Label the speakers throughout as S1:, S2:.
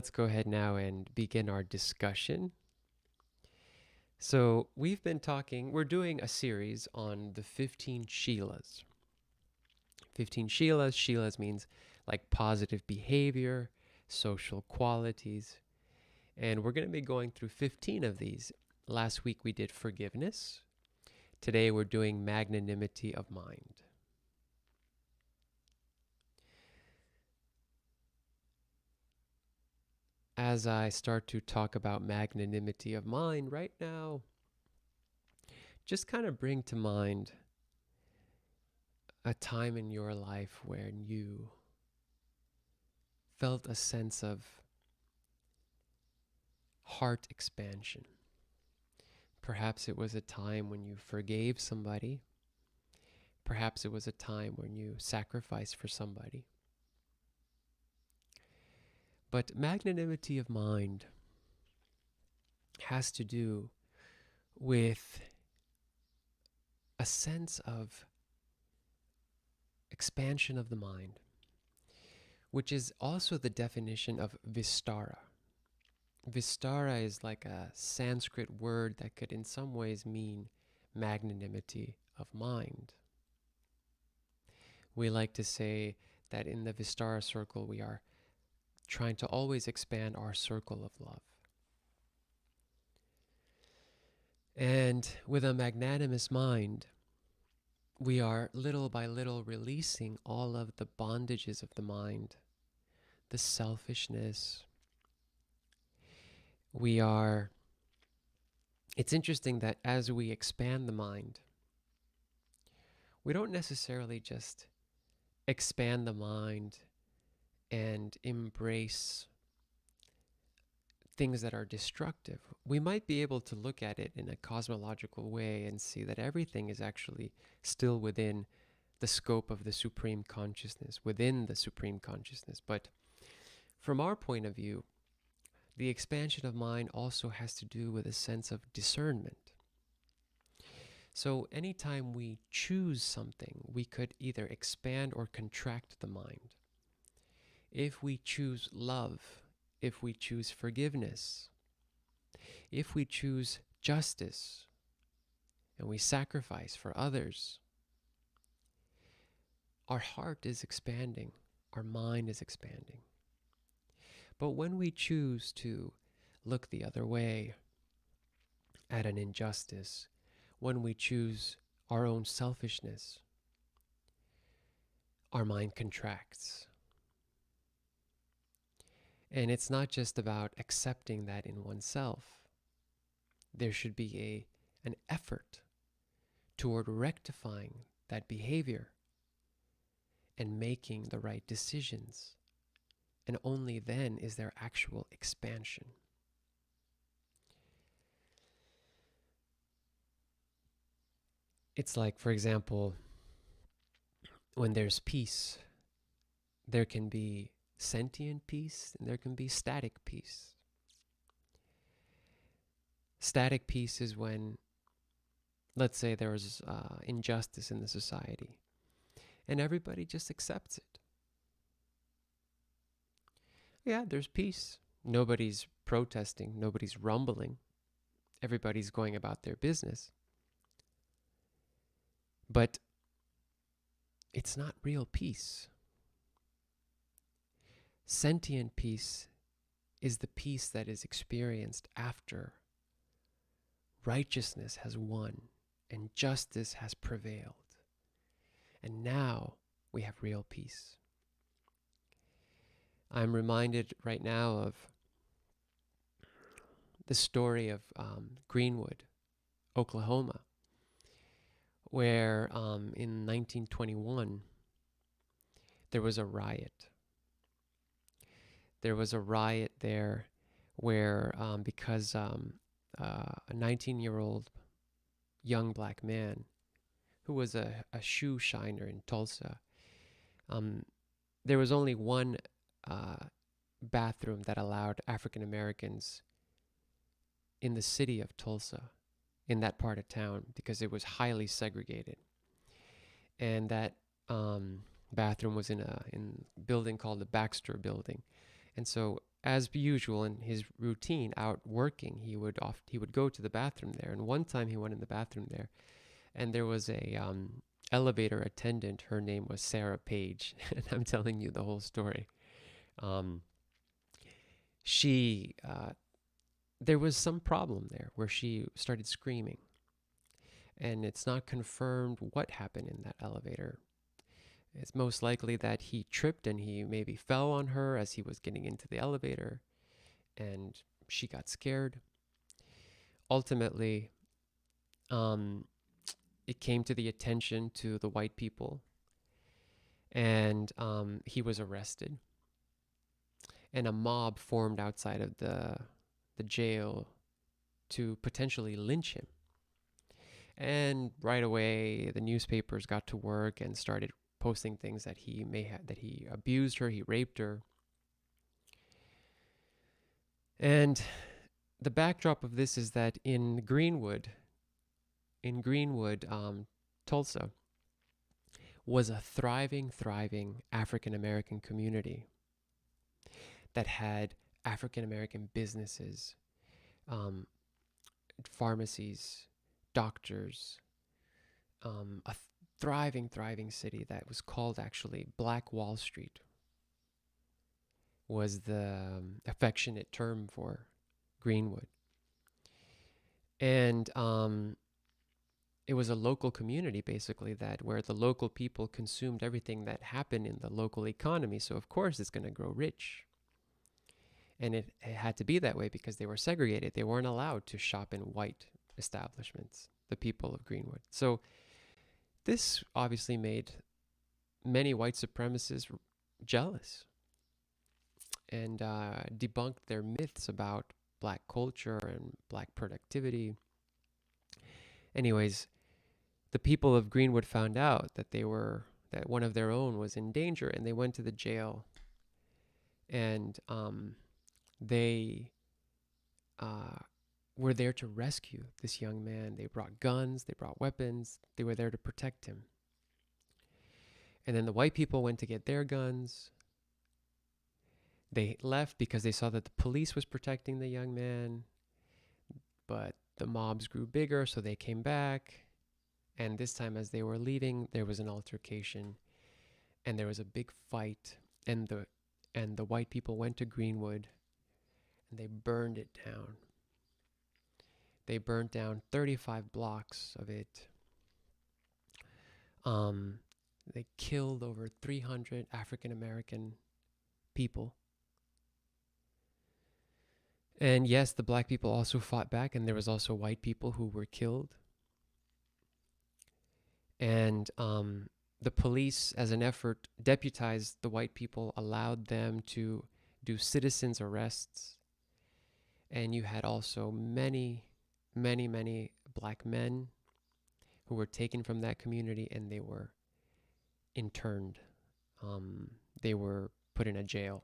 S1: let's go ahead now and begin our discussion. So, we're doing a series on the 15 Shilas. 15 Shilas. Shilas means like positive behavior, social qualities. And we're going to be going through 15 of these. Last week we did forgiveness. Today we're doing magnanimity of mind. As I start to talk about magnanimity of mind right now, just kind of bring to mind a time in your life when you felt a sense of heart expansion. Perhaps it was a time when you forgave somebody. Perhaps it was a time when you sacrificed for somebody. But magnanimity of mind has to do with a sense of expansion of the mind, which is also the definition of Vistara. Vistara is like a Sanskrit word that could in some ways mean magnanimity of mind. We like to say that in the Vistara circle we are trying to always expand our circle of love. And with a magnanimous mind, we are little by little releasing all of the bondages of the mind, the selfishness. It's interesting that as we expand the mind, we don't necessarily just expand the mind and embrace things that are destructive. We might be able to look at it in a cosmological way and see that everything is actually still within the scope of the supreme consciousness, within the supreme consciousness. But from our point of view, the expansion of mind also has to do with a sense of discernment. So anytime we choose something, we could either expand or contract the mind. If we choose love, if we choose forgiveness, if we choose justice, and we sacrifice for others, our heart is expanding, our mind is expanding. But when we choose to look the other way at an injustice, when we choose our own selfishness, our mind contracts. And it's not just about accepting that in oneself. There should be an effort toward rectifying that behavior and making the right decisions. And only then is there actual expansion. It's like, for example, when there's peace, there can be sentient peace and there can be static peace. Static peace is when, let's say, there is injustice in the society and everybody just accepts it. Yeah, there's peace. Nobody's protesting, nobody's rumbling. Everybody's going about their business. But it's not real peace. Sentient peace is the peace that is experienced after righteousness has won and justice has prevailed. And now we have real peace. I'm reminded right now of the story of Greenwood, Oklahoma, where in 1921 there was a riot. There was a riot there where because a 19-year-old young black man who was a shoe shiner in Tulsa, there was only one bathroom that allowed African Americans in the city of Tulsa, in that part of town, because it was highly segregated. And that bathroom was in a building called the Baxter Building. And so, as usual in his routine, out working, he would go to the bathroom there. And one time he went in the bathroom there, and there was a elevator attendant. Her name was Sarah Page, and I'm telling you the whole story. Um, she There was some problem there where she started screaming, and it's not confirmed what happened in that elevator. It's most likely that he tripped and he maybe fell on her as he was getting into the elevator, and she got scared. Ultimately, um, it came to the attention to the white people, and he was arrested. And a mob formed outside of the jail to potentially lynch him. And right away, the newspapers got to work and started posting things that that he abused her, he raped her. And the backdrop of this is that in Greenwood, Tulsa, was a thriving African American community that had African American businesses, um, pharmacies, doctors, a thriving city that was called actually Black Wall Street, was the affectionate term for Greenwood. And it was a local community basically, that where the local people consumed everything that happened in the local economy. So of course it's going to grow rich. And it had to be that way because they were segregated. They weren't allowed to shop in white establishments, the people of Greenwood. So this obviously made many white supremacists jealous and debunked their myths about black culture and black productivity. Anyways, the people of Greenwood found out that one of their own was in danger, and they went to the jail, and they uh, were there to rescue this young man. They brought guns, they brought weapons, they were there to protect him. And then the white people went to get their guns. They left because they saw that the police was protecting the young man, but the mobs grew bigger, so they came back. And this time, as they were leaving, there was an altercation, and there was a big fight. And the white people went to Greenwood, and they burned it down. They burned down 35 blocks of it. They killed over 300 African American people. And yes, the black people also fought back, and there was also white people who were killed. And the police, as an effort, deputized the white people, allowed them to do citizens' arrests. And you had also many black men who were taken from that community, and they were interned. They were put in a jail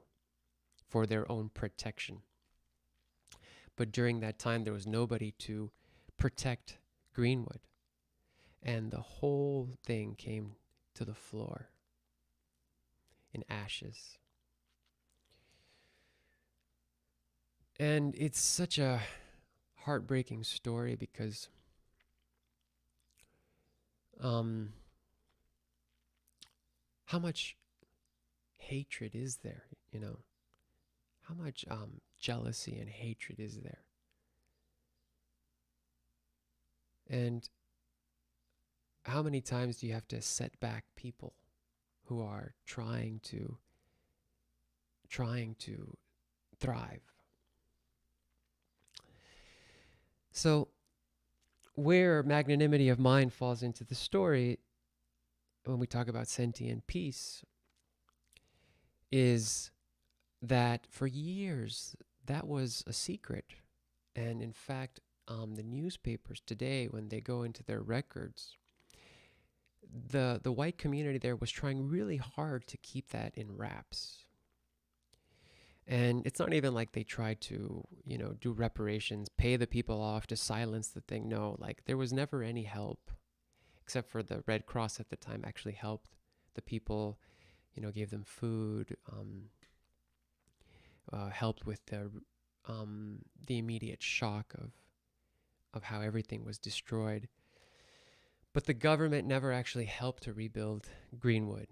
S1: for their own protection. But during that time, there was nobody to protect Greenwood. And the whole thing came to the floor in ashes. And it's such a heartbreaking story because how much hatred is there, you know? How much jealousy and hatred is there? And how many times do you have to set back people who are trying to thrive? So where magnanimity of mind falls into the story when we talk about sentient peace is that for years that was a secret. And in fact, the newspapers today, when they go into their records, the white community there was trying really hard to keep that in wraps. And it's not even like they tried to, do reparations, pay the people off to silence the thing. No, like there was never any help, except for the Red Cross at the time actually helped the people, gave them food. helped with the immediate shock of how everything was destroyed. But the government never actually helped to rebuild Greenwood.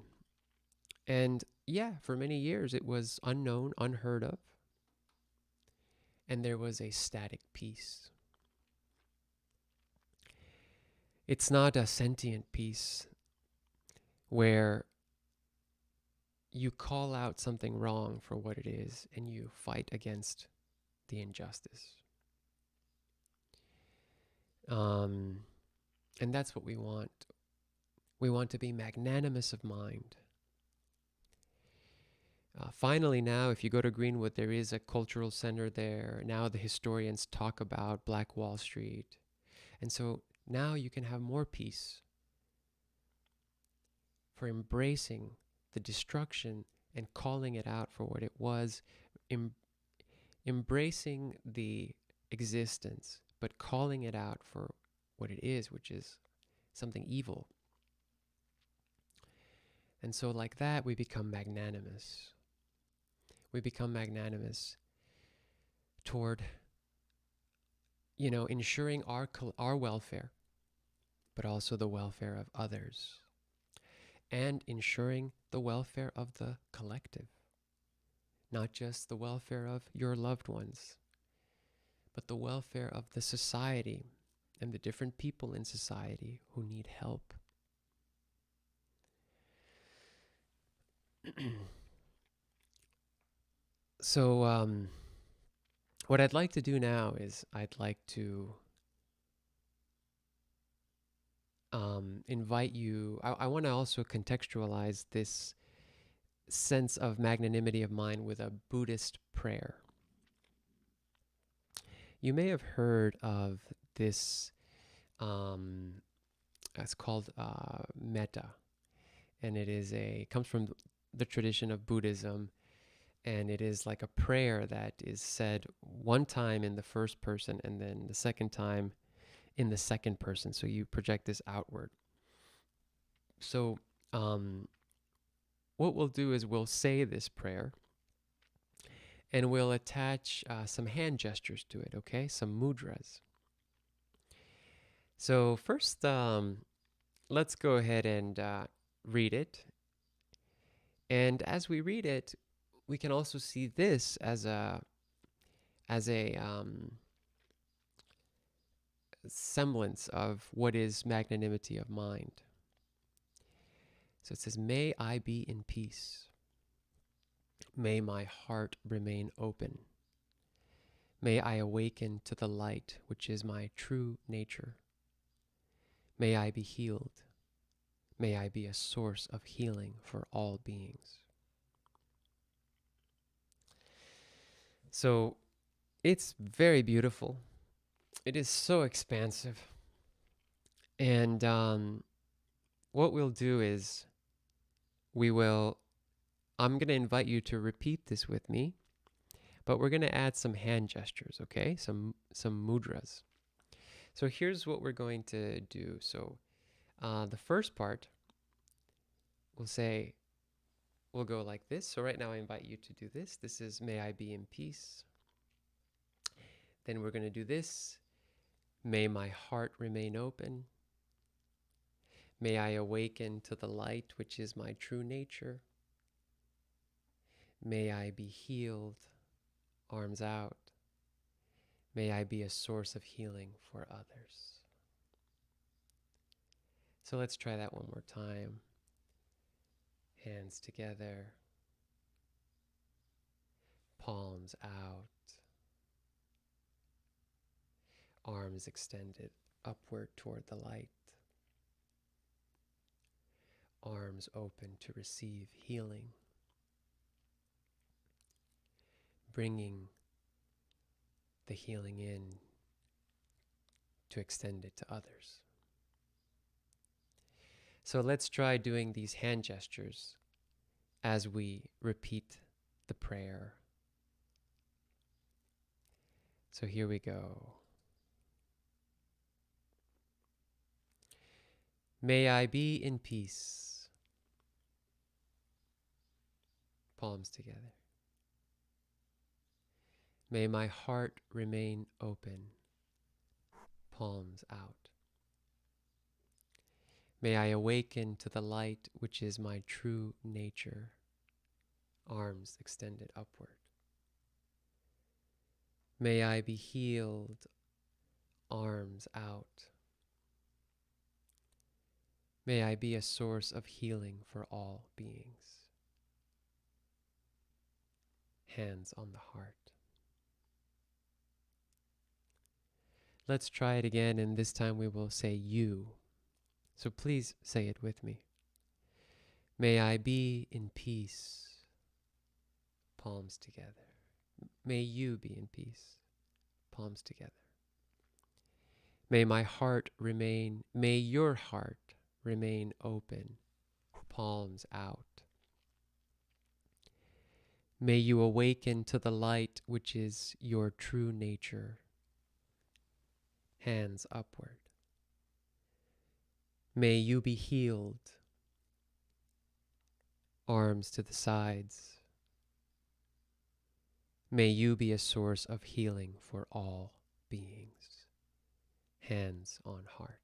S1: And yeah, for many years it was unknown, unheard of, and there was a static peace. It's not a sentient peace where you call out something wrong for what it is and you fight against the injustice. And that's what we want. We want to be magnanimous of mind. Finally, now, if you go to Greenwood, there is a cultural center there. Now the historians talk about Black Wall Street. And so now you can have more peace for embracing the destruction and calling it out for what it was, embracing the existence, but calling it out for what it is, which is something evil. And so like that, we become magnanimous. We become magnanimous toward, ensuring our welfare, but also the welfare of others, and ensuring the welfare of the collective, not just the welfare of your loved ones, but the welfare of the society and the different people in society who need help. So what I'd like to do now is I'd like to invite you. I want to also contextualize this sense of magnanimity of mind with a Buddhist prayer. You may have heard of this. It's called Metta, and it comes from the tradition of Buddhism, and it is like a prayer that is said one time in the first person and then the second time in the second person. So you project this outward. So what we'll do is we'll say this prayer and we'll attach some hand gestures to it, okay? Some mudras. So first, let's go ahead and read it. And as we read it, we can also see this as a semblance of what is magnanimity of mind. So it says, "May I be in peace. May my heart remain open. May I awaken to the light, which is my true nature. May I be healed. May I be a source of healing for all beings." So it's very beautiful. It is so expansive. And what we'll do is I'm going to invite you to repeat this with me, but we're going to add some hand gestures, okay? Some mudras. So here's what we're going to do. So the first part, we'll go like this. So right now I invite you to do this. This is, "May I be in peace." Then we're going to do this. "May my heart remain open. May I awaken to the light, which is my true nature. May I be healed." Arms out. "May I be a source of healing for others." So let's try that one more time. Hands together. Palms out. Arms extended upward toward the light. Arms open to receive healing. Bringing the healing in to extend it to others. So let's try doing these hand gestures as we repeat the prayer. So here we go. May I be in peace. Palms together. May my heart remain open, palms out. May I awaken to the light which is my true nature, arms extended upward. May I be healed, arms out. May I be a source of healing for all beings. Hands on the heart. Let's try it again, and this time we will say you. So please say it with me. May I be in peace, palms together. May you be in peace, palms together. May my heart remain, may your heart remain open, palms out. May you awaken to the light which is your true nature, hands upward. May you be healed, arms to the sides. May you be a source of healing for all beings, hands on heart.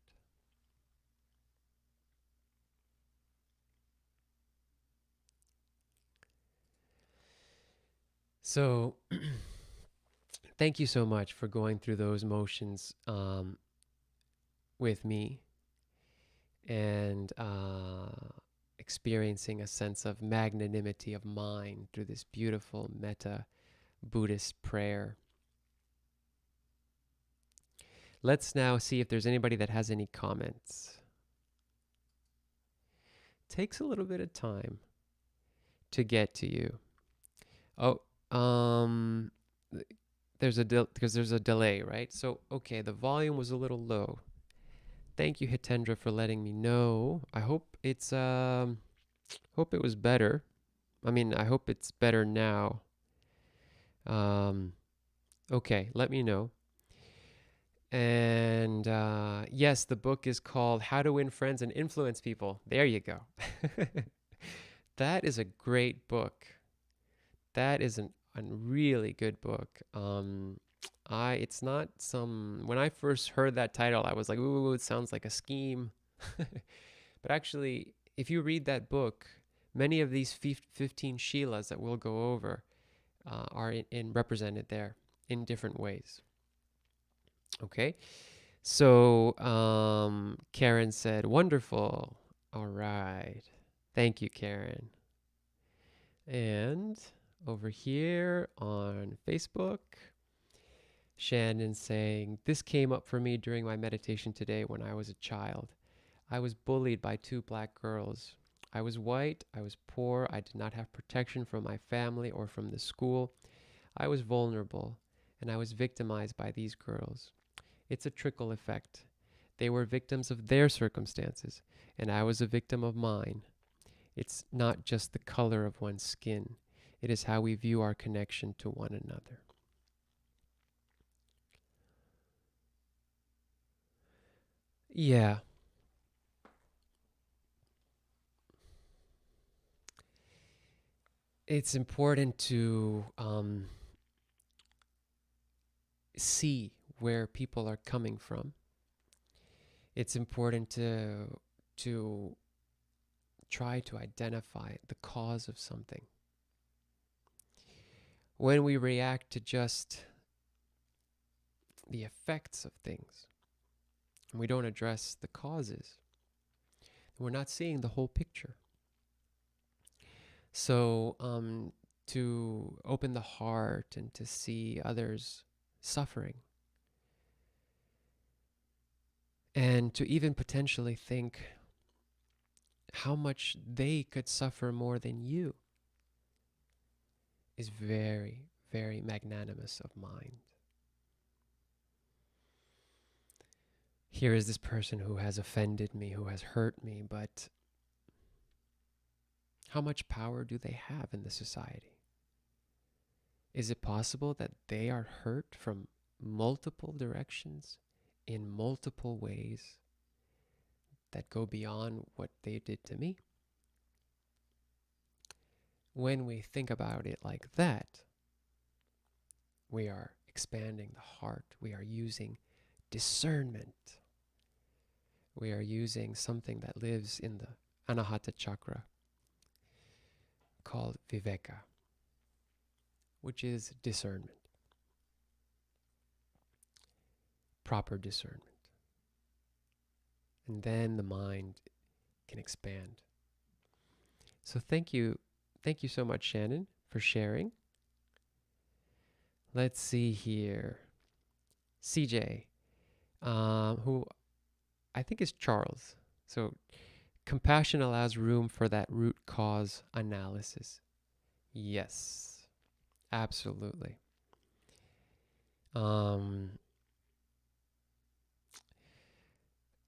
S1: So, thank you so much for going through those motions with me and experiencing a sense of magnanimity of mind through this beautiful meta Buddhist prayer. Let's now see if there's anybody that has any comments. Takes a little bit of time to get to you. Oh, there's a because there's a delay, right? So, okay, the volume was a little low. Thank you, Hitendra, for letting me know. I hope it's hope it was better. I mean, I hope it's better now. Okay, let me know. And yes, the book is called How to Win Friends and Influence People. There you go. That is a great book. That is a really good book. It's not some, when I first heard that title, I was like, ooh, it sounds like a scheme. But actually, if you read that book, many of these 15 Shilas that we'll go over are represented there in different ways. Okay, so Karen said, wonderful. All right. Thank you, Karen. And over here on Facebook, Shannon saying, this came up for me during my meditation today when I was a child. I was bullied by 2 black girls. I was white, I was poor, I did not have protection from my family or from the school. I was vulnerable, and I was victimized by these girls. It's a trickle effect. They were victims of their circumstances, and I was a victim of mine. It's not just the color of one's skin. It is how we view our connection to one another. Yeah. It's important to see where people are coming from. It's important to try to identify the cause of something. When we react to just the effects of things, and we don't address the causes, we're not seeing the whole picture. So to open the heart and to see others suffering, and to even potentially think how much they could suffer more than you, is very, very magnanimous of mind. Here is this person who has offended me, who has hurt me, but how much power do they have in the society? Is it possible that they are hurt from multiple directions, in multiple ways, that go beyond what they did to me? When we think about it like that, We are expanding the heart. We are using discernment. We are using something that lives in the Anahata chakra called viveka, which is discernment, proper discernment. And then the mind can expand. So thank you so much, Shannon, for sharing. Let's see here. CJ, who I think is Charles. So compassion allows room for that root cause analysis. Yes, absolutely. I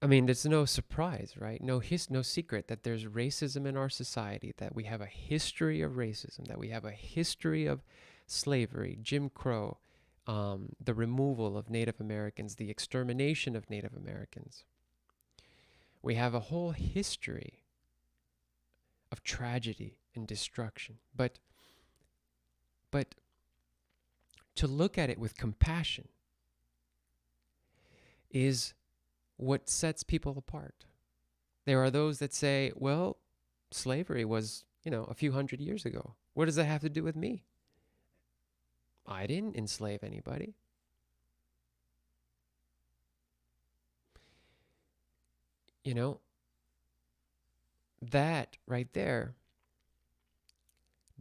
S1: mean, there's no surprise, right? No secret that there's racism in our society, that we have a history of racism, that we have a history of slavery, Jim Crow, the removal of Native Americans, the extermination of Native Americans. We have a whole history of tragedy and destruction. But to look at it with compassion is what sets people apart. There are those that say, well, slavery was, a few hundred years ago. What does that have to do with me? I didn't enslave anybody. That right there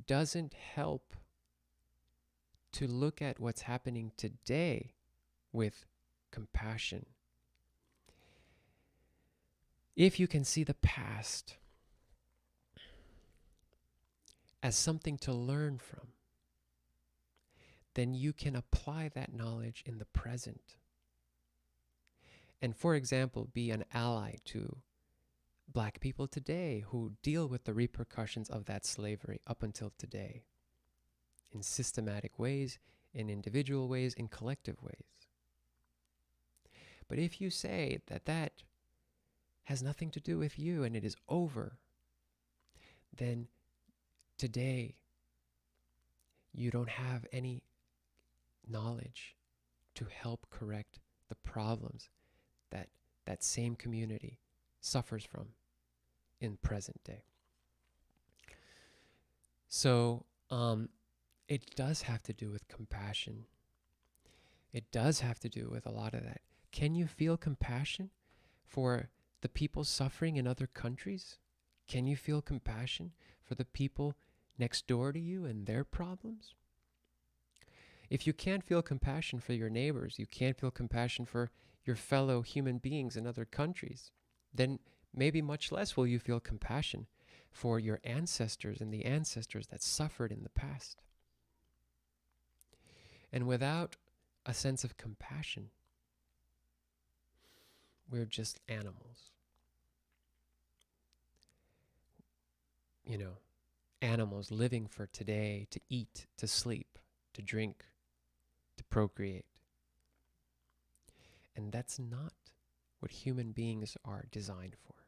S1: doesn't help to look at what's happening today with compassion. If you can see the past as something to learn from, then you can apply that knowledge in the present. And for example, be an ally to Black people today who deal with the repercussions of that slavery up until today, in systematic ways, in individual ways, in collective ways. But if you say that has nothing to do with you and it is over, then today you don't have any knowledge to help correct the problems that that same community suffers from in present day. So it does have to do with compassion. It does have to do with a lot of that. Can you feel compassion for the people suffering in other countries? Can you feel compassion for the people next door to you and their problems? If you can't feel compassion for your neighbors, you can't feel compassion for your fellow human beings in other countries, then maybe much less will you feel compassion for your ancestors and the ancestors that suffered in the past. And without a sense of compassion, we're just animals. Animals living for today, to eat, to sleep, to drink, to procreate. And that's not what human beings are designed for.